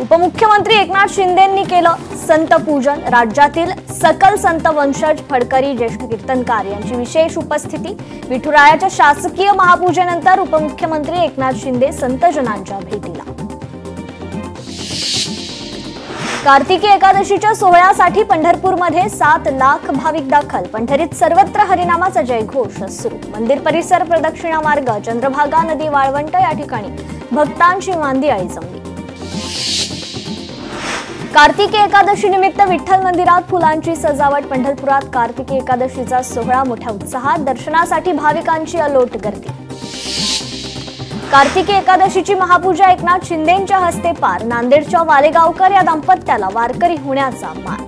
उपमुख्यमंत्री एकनाथ शिंदेंनी केलं संत पूजन। राज्यातील सकल संत वंशज फडकरी ज्येष्ठ कीर्तनकार यांची विशेष उपस्थिती। विठुरायाच्या शासकीय महापूजेनंतर उपमुख्यमंत्री एकनाथ शिंदे संतजनांच्या भेटीला। कार्तिकी एकादशीच्या सोहळ्यासाठी पंढरपूरमध्ये 7 लाख भाविक दाखल। पंढरीत सर्वत्र हरिनामाचा जयघोष सुरू। मंदिर परिसर प्रदक्षिणा मार्ग चंद्रभागा नदी वाळवंट या ठिकाणी भक्तांची मांदियाळी जमली। कार्तिकी एकादशी निमित्त विठ्ठल मंदिरात फुलांची सजावट। पंढरपुरात कार्तिकी एकादशीचा सोहळा मोठ्या उत्साहात। दर्शनासाठी भाविकांची अलोट गर्दी। कार्तिकी एकादशीची महापूजा एकनाथ शिंदेंच्या हस्ते पार। नांदेडच्या वालेगावकर या दाम्पत्याला वारकरी होण्याचा मान।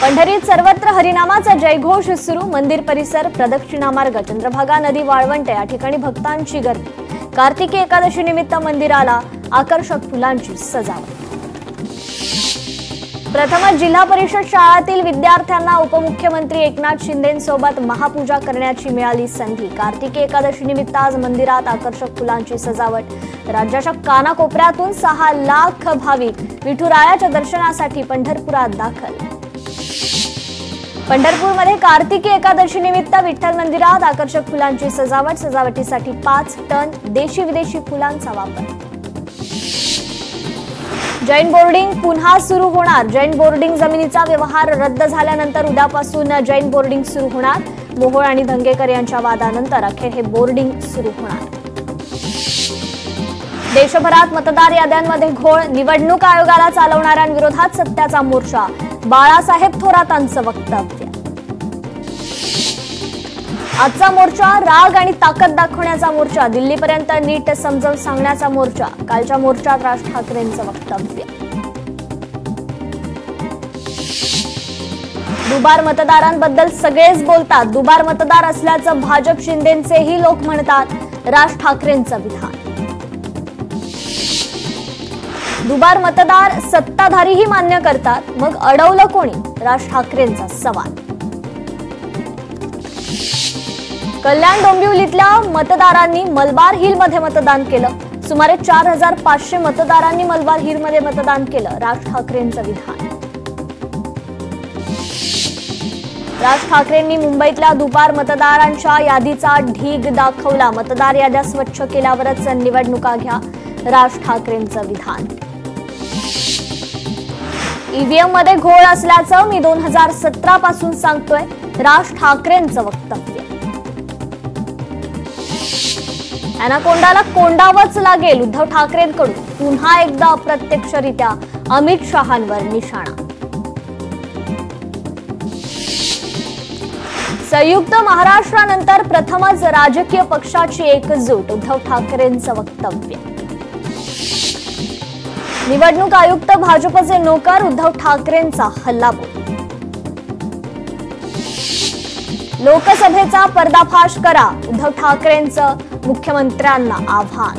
पंढरीत सर्वत्र हरिनामाचा जयघोष सुरू। मंदिर परिसर प्रदक्षिणा मार्ग चंद्रभागा नदी वाळवंट या ठिकाणी भक्तांची गर्दी। कार्तिकी एकादशी निमित्त मंदिराला आकर्षक फुलांची सजावट। प्रथमच जिल्हा परिषद शाळातील विद्यार्थ्यांना उपमुख्यमंत्री एकनाथ शिंदेंसोबत महापूजा करण्याची मिळाली संधी। कार्तिकी एकादशी निमित्त आज मंदिरात आकर्षक फुलांची सजावट। राज्याच्या कानाकोपऱ्यातून 6 लाख भाविक विठुरायाच्या दर्शनासाठी पंढरपुरात दाखल। पंढरपूरमध्ये कार्तिकी एकादशी निमित्त विठ्ठल मंदिरात आकर्षक फुलांची सजावट। सजावटीसाठी 5 टन देशी विदेशी फुलांचा वापर। जैन बोर्डिंग पुन्हा सुरू होणार। जैन बोर्डिंग जमिनीचा व्यवहार रद्द झाल्यानंतर उद्यापासून जैन बोर्डिंग सुरू होणार। मोहोळ आणि धंगेकर यांच्या वादानंतर अखेर हे बोर्डिंग सुरू होणार। देशभरात मतदार याद्यांमध्ये घोळ। निवडणूक आयोगाला चालवणाऱ्यांविरोधात सत्याचा मोर्चा। बाळासाहेब थोरातांचं वक्तव्य। आजचा मोर्चा राग आणि ताकद दाखवण्याचा मोर्चा। दिल्लीपर्यंत नीट समजावून सांगण्याचा मोर्चा। कालच्या मोर्चात राज ठाकरेंचं वक्तव्य। दुबार मतदारांबद्दल सगळेच बोलतात। दुबार मतदार असल्याचं भाजप शिंदेंचेही लोक म्हणतात। राज ठाकरेंचं विधान। दुबार मतदार सत्ताधारीही मान्य करतात, मग अडवलं कोणी? राज ठाकरेंचा सवाल। कल्याण डोंबिवलीतल्या मतदारांनी मलबार हिलमध्ये मतदान केलं। सुमारे 4500 मतदारांनी मलबार हिलमध्ये मतदान केलं। राज ठाकरेंचं विधान। राज ठाकरेंनी मुंबईतल्या दुबार मतदारांच्या यादीचा ढीग दाखवला। मतदार याद्या स्वच्छ केल्यावरच निवडणुका घ्या। राज ठाकरेंचं विधान। ईव्हीएम मध्ये घोळ असल्याचं मी 2017 पासून सांगतोय। राज ठाकरेंचं वक्तव्य। अॅनाकोंडाला कोंडावंच लागेल। उद्धव ठाकरेंकडून पुन्हा एकदा अप्रत्यक्षरित्या अमित शहांवर निशाणा। संयुक्त महाराष्ट्रानंतर प्रथमच राजकीय पक्षाची एकजूट। उद्धव ठाकरेंचं वक्तव्य। निवडणूक आयुक्त भाजपचे नोकर। उद्धव ठाकरेंचा हल्लाबोल। लोकसभेचा पर्दाफाश करा। उद्धव ठाकरेंचं मुख्यमंत्र्यांना आव्हान।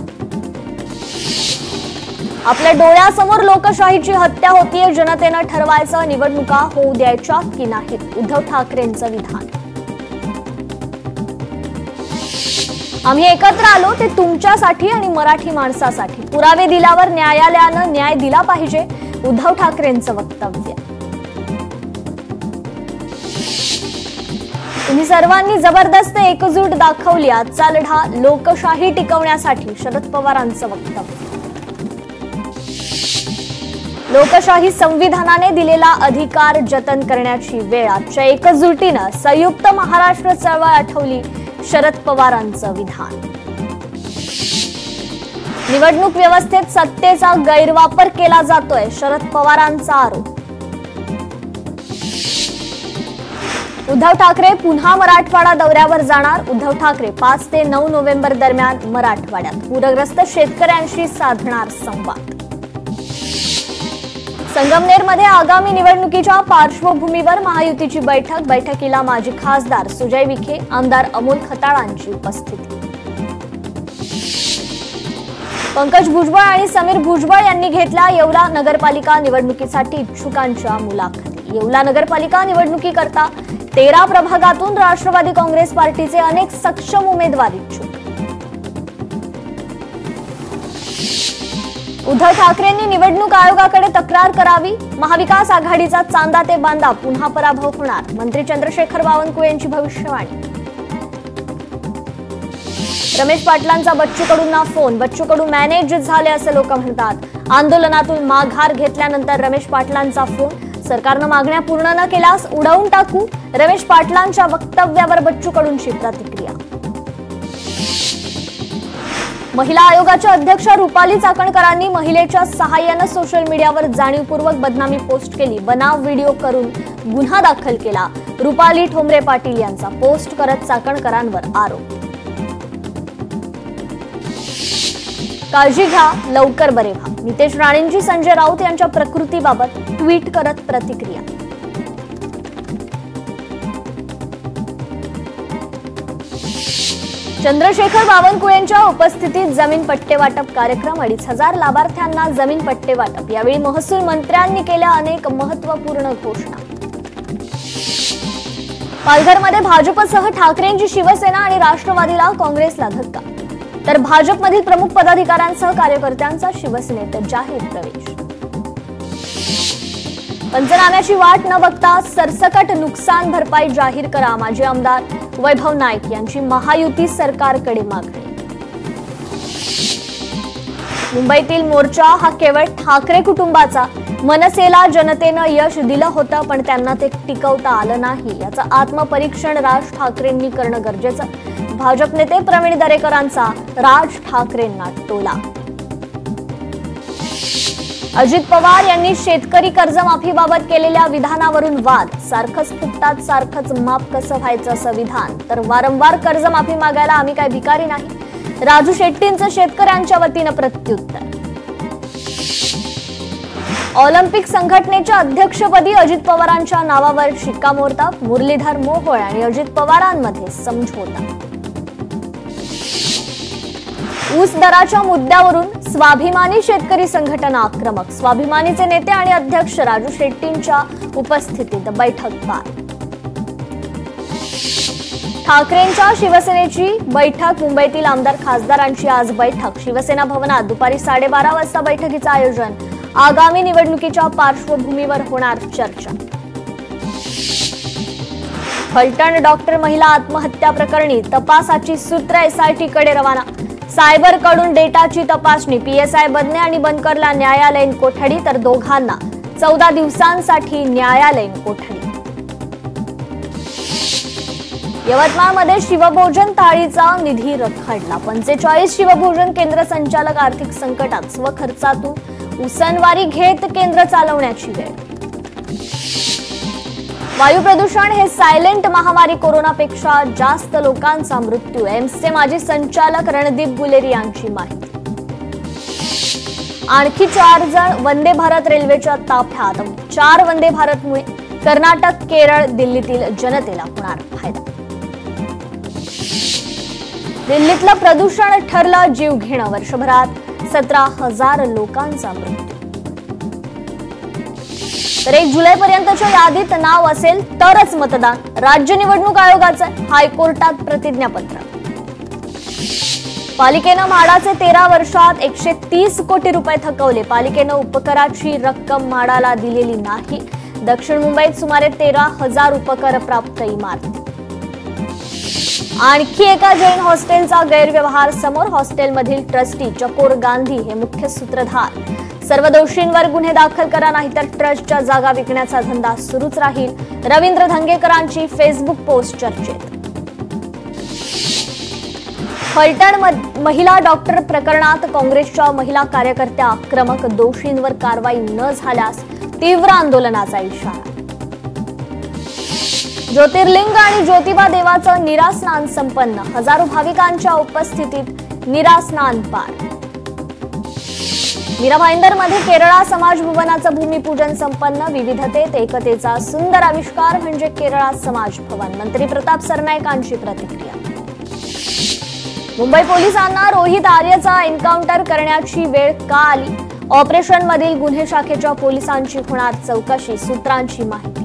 आपल्या डोळ्यासमोर लोकशाहीची हत्या होतीये। जनतेनं ठरवायचं निवडणुका होऊ द्यायच्या की नाहीत। उद्धव ठाकरेंचं विधान। आम्ही एकत्र आलो ते तुमच्यासाठी आणि मराठी माणसासाठी। पुरावे दिल्यावर न्यायालयानं न्याय दिला पाहिजे। उद्धव ठाकरेंचं वक्तव्य। तुम्ही सर्वांनी जबरदस्त एकजूट दाखवली। आजचा लढा लोकशाही टिकवण्यासाठी। शरद पवारांचं वक्तव्य। लोकशाही संविधानाने दिलेला अधिकार जतन करण्याची वेळ। आजच्या एकजुटीनं संयुक्त महाराष्ट्र चळवळ आठवली। शरद पवारांचं विधान। निवडणूक व्यवस्थेत सत्तेचा गैरवापर केला जातोय। शरद पवारांचा आरोप। उद्धव ठाकरे पुन्हा मराठवाडा दौऱ्यावर जाणार। उद्धव ठाकरे 5 ते 9 नोव्हेंबर दरम्यान मराठवाड्यात पूरग्रस्त शेतकऱ्यांशी साधणार संवाद। संगमनेरमध्ये आगामी निवडणुकीच्या पार्श्वभूमीवर महायुतीची बैठक। बैठकीला माजी खासदार सुजय विखे, आमदार अमोल खताळांची उपस्थिती। पंकज भुजबळ आणि समीर भुजबळ यांनी घेतल्या येवला नगरपालिका निवडणुकीसाठी इच्छुकांच्या मुलाखती। येवला नगरपालिका निवडणुकीकरता 13 प्रभागातून राष्ट्रवादी काँग्रेस पार्टीचे अनेक सक्षम उमेदवार इच्छुक। उद्धव ठाकरेंनी निवडणूक आयोगाकडे तक्रार करावी. महाविकास आघाडीचा चांदा ते बांदा पुन्हा पराभव होणार. मंत्री चंद्रशेखर बावनकुळे यांची भविष्यवाणी. रमेश पाटलांचा बच्चू कडूंना फोन. बच्चू कडू मॅनेज झाले असे लोक म्हणतात. आंदोलनातून माघार घेतल्यानंतर रमेश पाटलांचा फोन. सरकारनं मागण्या पूर्ण न केल्यास उडवून टाकू. रमेश पाटलांच्या वक्तव्यावर बच्चू कडूंची प्रतिक्रिया. महिला आयोगाच्या अध्यक्षा रुपाली चाकणकरांनी महिलेच्या सहाय्यानं सोशल मीडियावर जाणीवपूर्वक बदनामी पोस्ट केली. बनाव व्हिडिओ करून गुन्हा दाखल केला. रुपाली ठोंबरे पाटील यांचा पोस्ट करत चाकणकरांवर आरोप. काळजी घ्या, लवकर बरे व्हा. नितेश राणेंची संजय राऊत यांच्या प्रकृतीबाबत ट्विट करत प्रतिक्रिया. चंद्रशेखर बावनकुळेंच्या उपस्थितीत जमीन पट्टे वाटप कार्यक्रम. 2,500 लाभार्थ्यांना जमीन पट्टे वाटप. यावेळी महसूल मंत्र्यांनी केल्या अनेक महत्त्वपूर्ण घोषणा. पालघरमध्ये भाजपसह ठाकरेंची शिवसेना आणि राष्ट्रवादीला काँग्रेसला धक्का. तर भाजपमधील प्रमुख पदाधिकाऱ्यांसह कार्यकर्त्यांचा शिवसेनेत जाहीर प्रवेश. पंचनाम्याची वाट न बघता सरसकट नुकसान भरपाई जाहीर करा. माजी आमदार वैभव नाईक यांची महायुती सरकारकडे मागणी. मुंबईतील मोर्चा हा केवळ ठाकरे कुटुंबाचा. मनसेला जनतेनं यश दिलं होतं पण त्यांना ते टिकवता आलं नाही. याचं आत्मपरीक्षण राज ठाकरेंनी करणं गरजेचं. भाजप नेते प्रवीण दरेकरांचा राज ठाकरेंना टोला. अजित पवार यांनी शेतकरी कर्जमाफीबाबत केलेल्या विधानावरून वाद. सारखंच फुटतात, सारखंच माफ कसं व्हायचं असं विधान. तर वारंवार कर्जमाफी मागायला आम्ही काय भिकारी नाही. राजू शेट्टींचं शेतकऱ्यांच्या वतीनं प्रत्युत्तर. ऑलिम्पिक संघटनेच्या अध्यक्षपदी अजित पवारांच्या नावावर शिक्कामोर्तब. मुरलीधर मोहोळ आणि अजित पवारांमध्ये समझोता. ऊस दराच्या मुद्द्यावरून स्वाभिमानी शेतकरी संघटना आक्रमक. स्वाभिमानीचे नेते आणि अध्यक्ष राजू शेट्टींच्या उपस्थितीत बैठक पार. ठाकरेंच्या शिवसेनेची बैठक. मुंबईतील आमदार खासदारांची आज बैठक. शिवसेना भवनात दुपारी 12:30 वाजता बैठकीचं आयोजन. आगामी निवडणुकीच्या पार्श्वभूमीवर होणार चर्चा. फलटण डॉक्टर महिला आत्महत्या प्रकरणी तपासाची सूत्र एसआयटीकडे रवाना. सायबरकडून डेटाची तपासणी. पीएसआय बदने आणि बनकरला न्यायालयीन कोठडी तर दोघांना 14 दिवसांसाठी न्यायालयीन कोठडी. यवतमाळमध्ये शिवभोजन थाळीचा निधी रखडला. 45 शिवभोजन केंद्र संचालक आर्थिक संकटात. स्वखर्चातून उसनवारी घेत केंद्र चालवण्याची वेळ. वायू प्रदूषण हे सायलेंट महामारी. कोरोनापेक्षा जास्त लोकांचा मृत्यू. एम्सचे माजी संचालक रणदीप गुलेरी यांची माहिती. आणखी 4 जण वंदे भारत रेल्वेच्या ताफ्यात. 4 वंदे भारतमुळे कर्नाटक, केरळ, दिल्लीतील जनतेला होणार फायदा. दिल्लीतलं प्रदूषण ठरलं जीव घेणं. वर्षभरात 17,000 लोकांचा मृत्यू. तर 1 जुलैपर्यंतच्या यादीत नाव असेल तरच मतदान. राज्य निवडणूक आयोगाचं हायकोर्टात प्रतिज्ञापत्र. पालिकेनं म्हाडाचे 13 वर्षात 130 कोटी रुपये थकवले. पालिकेनं उपकराची रक्कम म्हाडाला दिलेली नाही. दक्षिण मुंबईत सुमारे 13,000 उपकर प्राप्त इमारती. आणखी एका जैन हॉस्टेलचा गैरव्यवहार समोर. हॉस्टेलमधील ट्रस्टी चकोर गांधी हे मुख्य सूत्रधार. सर्व दोषींवर गुन्हे दाखल करा नाहीतर ट्रस्टच्या जागा विकण्याचा धंदा सुरूच राहील. रवींद्र धंगेकरांची फेसबुक पोस्ट चर्चेत. फलटण महिला डॉक्टर प्रकरणात काँग्रेसच्या महिला कार्यकर्त्या आक्रमक. दोषींवर कारवाई न झाल्यास तीव्र आंदोलनाचा इशारा. ज्योतिर्लिंग आणि ज्योतिबा देवाचं निरास्नान संपन्न. हजारो भाविकांच्या उपस्थितीत निरास्नान पार. मीरा भाईंदरमध्ये केरळा समाज भवनाचं भूमिपूजन संपन्न. विविधतेत एकतेचा सुंदर आविष्कार म्हणजे केरळा समाज भवन. मंत्री प्रताप सरनाईकांची प्रतिक्रिया. मुंबई पोलिसांना रोहित आर्यचा एन्काउंटर करण्याची वेळ का आली? ऑपरेशनमधील गुन्हे शाखेच्या पोलिसांची होणार चौकशी. सूत्रांची माहिती.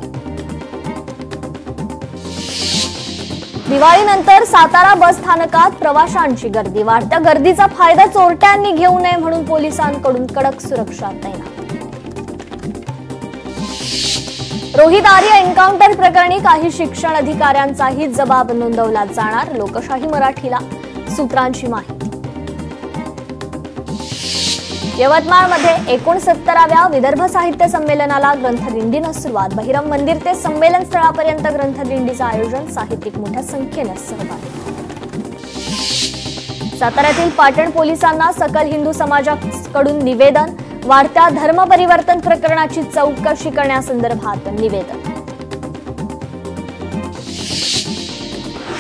दिवाळीनंतर सातारा बस स्थानकात प्रवाशांची गर्दी. वाढत्या गर्दीचा फायदा चोरट्यांनी घेऊ नये म्हणून पोलिसांकडून कडक सुरक्षा तैनात. रोहित आर्य एन्काउंटर प्रकरणी काही शिक्षण अधिकाऱ्यांचाही जबाब नोंदवला जाणार. लोकशाही मराठीला सूत्रांची माहिती. यवतमाळमध्ये 69व्या विदर्भ साहित्य संमेलनाला ग्रंथदिंडीनं सुरुवात. बहिरम मंदिर ते संमेलन स्थळापर्यंत ग्रंथदिंडीचं आयोजन. साहित्यिक मोठ्या संख्येनं सहभागी. साताऱ्यातील पाटण पोलिसांना सकल हिंदू समाजाकडून निवेदन. वाढत्या धर्म परिवर्तन प्रकरणाची चौकशी करण्यासंदर्भात निवेदन.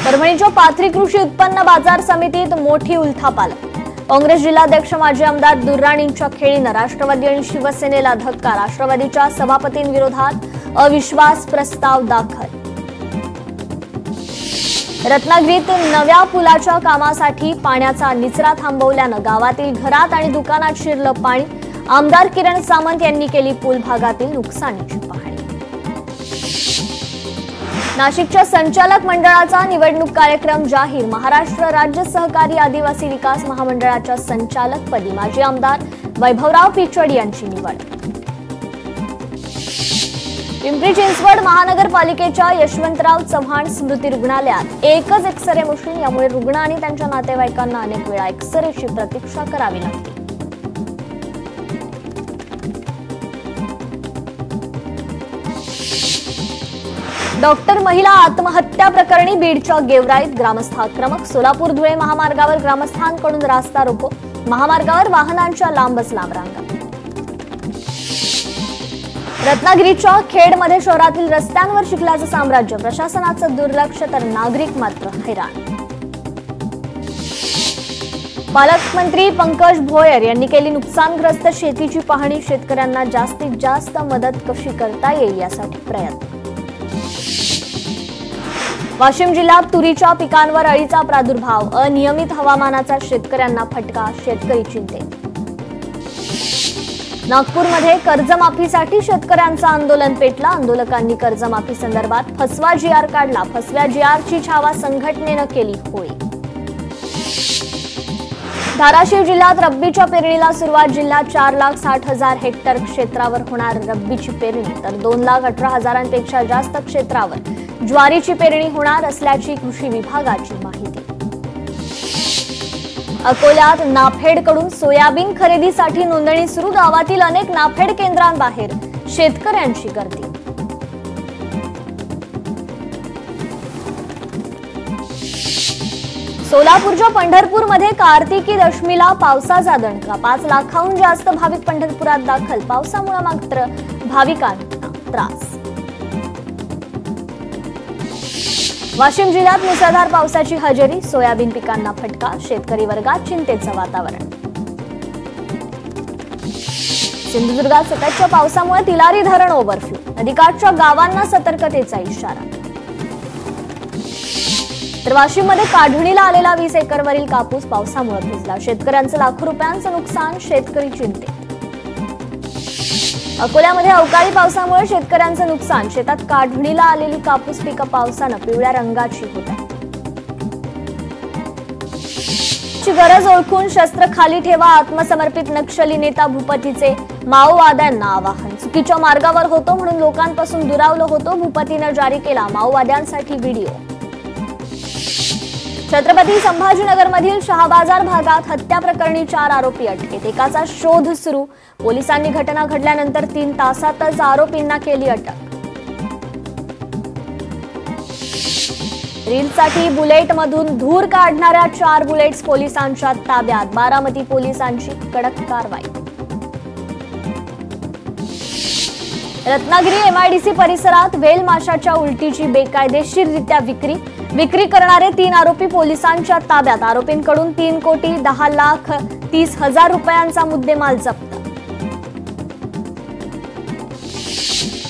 परभणीच्या पाथरी कृषी उत्पन्न बाजार समितीत मोठी उलथापालथ. काँग्रेस जिल्हाध्यक्ष माजी आमदार दुर्राणींच्या खेळीनं राष्ट्रवादी आणि शिवसेनेला धक्का. राष्ट्रवादीच्या सभापतींविरोधात अविश्वास प्रस्ताव दाखल. रत्नागिरीत नव्या पुलाच्या कामासाठी पाण्याचा निचरा थांबवल्यानं गावातील घरात आणि दुकानात शिरलं पाणी. आमदार किरण सामंत यांनी केली पूल भागातील नुकसानीची पाहणी. नाशिकच्या संचालक मंडळाचा निवडणूक कार्यक्रम जाहीर. महाराष्ट्र राज्य सहकारी आदिवासी विकास महामंडळाच्या संचालकपदी माजी आमदार वैभवराव पिचड यांची निवड. पिंपरी चिंचवड महानगरपालिकेच्या यशवंतराव चव्हाण स्मृती रुग्णालयात एकच एक्सरे मशीन. यामुळे रुग्ण आणि त्यांच्या नातेवाईकांना अनेक वेळा एक्सरेची प्रतीक्षा करावी लागते. डॉक्टर महिला आत्महत्या प्रकरणी बीडच्या गेवराईत ग्रामस्थ आक्रमक. सोलापूर धुळे महामार्गावर ग्रामस्थांकडून रास्ता रोको. महामार्गावर वाहनांच्या लांबच लांब रांगा. रत्नागिरीच्या खेडमध्ये शहरातील रस्त्यांवर चिखलाचं साम्राज्य. प्रशासनाचं दुर्लक्ष तर नागरिक मात्र हैराण. पालकमंत्री पंकज भोयर यांनी केली नुकसानग्रस्त शेतीची पाहणी. शेतकऱ्यांना जास्तीत जास्त मदत कशी करता येईल यासाठी प्रयत्न. वाशिम जिल्ह्यात तुरीच्या पिकांवर अळीचा प्रादुर्भाव. अनियमित हवामानाचा शेतकऱ्यांना फटका. शेतकरी चिंतेत. नागपूरमध्ये कर्जमाफीसाठी शेतकऱ्यांचं आंदोलन पेटलं. आंदोलकांनी कर्जमाफी संदर्भात फसवा GR काढला. फसव्या GRची छावा संघटनेनं केली होळी. धाराशिव जिल्ह्यात रब्बीच्या पेरणीला सुरुवात. जिल्ह्यात 4,60,000 हेक्टर क्षेत्रावर होणार रब्बीची पेरणी तर 2,18,000पेक्षा जास्त क्षेत्रावर ज्वारीची पेरणी होणार असल्याची कृषी विभागाची माहिती. अकोल्यात नाफेडकडून सोयाबीन खरेदीसाठी नोंदणी सुरू. गावातील अनेक नाफेड केंद्रांबाहेर शेतकऱ्यांची गर्दी. सोलापूरच्या पंढरपूरमध्ये कार्तिकी दशमीला पावसाचा दणका. 5 लाखाहून जास्त भाविक पंढरपुरात दाखल. पावसामुळे मात्र भाविकांना त्रास. वाशिम जिल्ह्यात मुसळधार पावसाची हजेरी. सोयाबीन पिकांना फटका. शेतकरी वर्गात चिंतेचं वातावरण. सिंधुदुर्गात सततच्या पावसामुळे तिलारी धरण ओव्हरफ्लो. नदीकाठच्या गावांना सतर्कतेचा इशारा. तर वाशिममध्ये काढणीला आलेला 20 एकरवरील कापूस पावसामुळे भिजला. शेतकऱ्यांचं लाखो रुपयांचं नुकसान. शेतकरी चिंतेत. अकोल्यामध्ये अवकाळी पावसामुळे शेतकऱ्यांचं नुकसान. शेतात काढणीला आलेली कापूस पिकं पावसानं पिवळ्या रंगाची होत आहे. गरज ओळखून शस्त्र खाली ठेवा. आत्मसमर्पित नक्षली नेता भूपतीचे माओवाद्यांना आवाहन. चुकीच्या मार्गावर होतो म्हणून लोकांपासून दुरावलो होतो. भूपतीनं जारी केला माओवाद्यांसाठी व्हिडिओ. छत्रपती संभाजीनगरमधील शहाबाजार भागात हत्या प्रकरणी 4 आरोपी अटकेत. एकाचा शोध सुरू. पोलिसांनी घटना घडल्यानंतर 3 तासातच आरोपींना केली अटक. रीलसाठी बुलेटमधून धूर काढणाऱ्या 4 बुलेट्स पोलिसांच्या ताब्यात. बारामती पोलिसांची कडक कारवाई. रत्नागिरी MIDC परिसरात वेल माशाच्या उलटीची बेकायदेशीररित्या विक्री करणारे 3 आरोपी पोलिसांच्या ताब्यात. आरोपींकडून 3,10,30,000 रुपयांचा मुद्देमाल जप्त.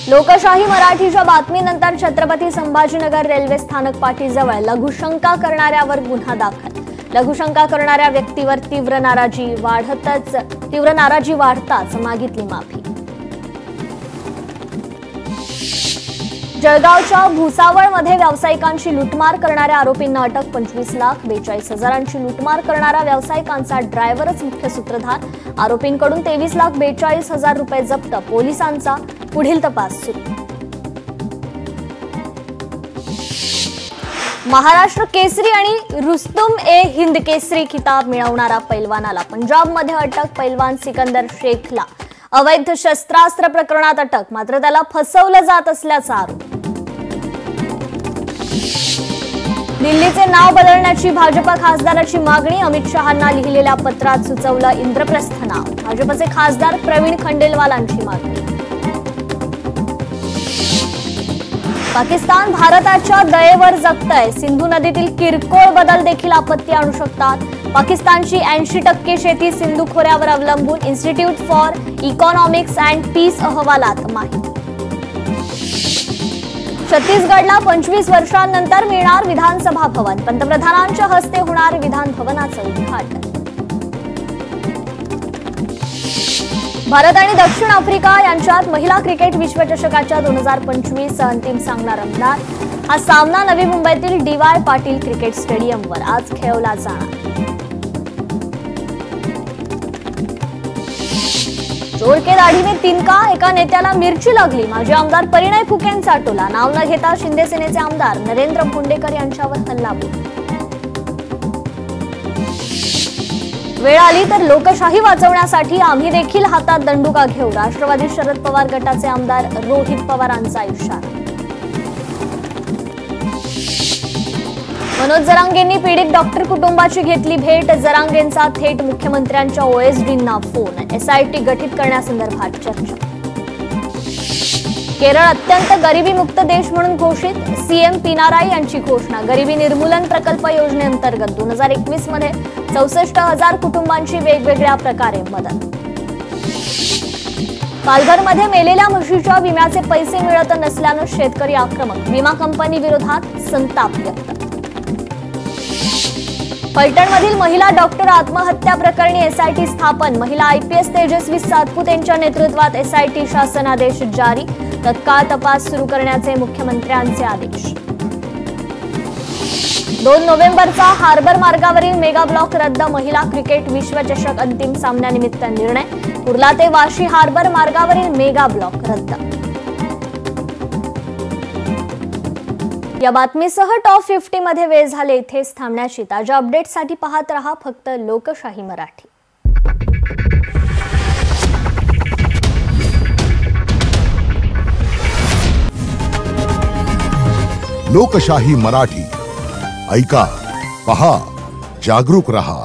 लोकशाही मराठीच्या बातमीनंतर छत्रपती संभाजीनगर रेल्वे स्थानक पाटीजवळ लघुशंका करणाऱ्यावर गुन्हा दाखल. लघुशंका करणाऱ्या व्यक्तीवर तीव्र नाराजी वाढताच मागितली माफी. जळगावच्या भुसावळमध्ये व्यावसायिकांची लुटमार करणाऱ्या आरोपींना अटक. 25,42,000ची लुटमार करणाऱ्या व्यावसायिकांचा ड्रायव्हरच मुख्य सूत्रधार. आरोपींकडून 23,42,000 रुपये जप्त. पोलिसांचा पुढील तपास सुरू. महाराष्ट्र केसरी आणि रुस्तुम ए हिंद केसरी खिताब मिळवणारा पैलवानाला पंजाबमध्ये अटक. पैलवान सिकंदर शेखला अवैध शस्त्रास्त्र प्रकरणात अटक. मात्र त्याला फसवलं जात असल्याचा आरोप. दिल्लीचे नाव बदलण्याची भाजपा खासदाराची मागणी. अमित शहांना लिहिलेल्या पत्रात सुचवलं इंद्रप्रस्थ नाव. भाजपचे खासदार प्रवीण खंडेलवालांची मागणी. पाकिस्तान भारताच्या दयेवर जगतंय. सिंधू नदीतील किरकोळ बदल देखील आपत्ती आणू शकतात. पाकिस्तानची 80% शेती सिंधू खोऱ्यावर अवलंबून. Institute for economics and peace अहवालात माहिती. छत्तीसगडला 25 वर्षांनंतर मिळणार विधानसभा भवन. पंतप्रधानांच्या हस्ते होणार विधान भवनाचं उद्घाटन. भारत आणि दक्षिण आफ्रिका यांच्यात महिला क्रिकेट विश्वचषकाच्या 2025 अंतिम सामना रंगणार. हा सामना नवी मुंबईतील DY पाटील क्रिकेट स्टेडियमवर आज खेळवला जाणार. चोर के दाढी में तिनका. एका नेत्याला मिरची लागली. माजी आमदार परिणय फुकेंचा टोला. नाव न घेता शिंदे सेनेचे आमदार नरेंद्र भोंडेकर यांच्यावर हल्लाबोल. वेळ आली तर लोकशाही वाचवण्यासाठी आम्ही देखील हातात दंडुका घेऊ. राष्ट्रवादी शरद पवार गटाचे आमदार रोहित पवारांचा इशारा. मनोज जरांगेंनी पीडित डॉक्टर कुटुंबाची घेतली भेट. जरांगेंचा थेट मुख्यमंत्र्यांच्या OSDंना फोन. SIT गठीत करण्यासंदर्भात चर्चा. केरळ अत्यंत गरिबीमुक्त देश म्हणून घोषित. CM पिनाराई यांची घोषणा. गरिबी निर्मूलन प्रकल्प योजनेअंतर्गत 2021 मध्ये 64,000 कुटुंबांची वेगवेगळ्या प्रकारे मदत. पालघरमध्ये मेलेल्या म्हशीच्या विम्याचे पैसे मिळत नसल्यानं शेतकरी आक्रमक. विमा कंपनी विरोधात संताप व्यक्त. फलटणमधील महिला डॉक्टर आत्महत्या प्रकरणी SIT स्थापन. महिला IPS तेजस्वी सातपुते यांच्या नेतृत्वात SIT शासनादेश जारी. तत्काळ तपास सुरू करण्याचे मुख्यमंत्र्यांचे आदेश. 2 नोव्हेंबरचा हार्बर मार्गावरील मेगा ब्लॉक रद्द. महिला क्रिकेट विश्वचषक अंतिम सामन्यानिमित्त निर्णय. कुर्ला ते वाशी हार्बर मार्गावरील मेगा ब्लॉक रद्द. या बातमीसह टॉप 50 मध्ये वेळ झाले इथेच थांबण्याची. ताज्या अपडेट्ससाठी पाहत रहा फक्त लोकशाही मराठी. लोकशाही मराठी ऐका, पहा, जागरूक रहा.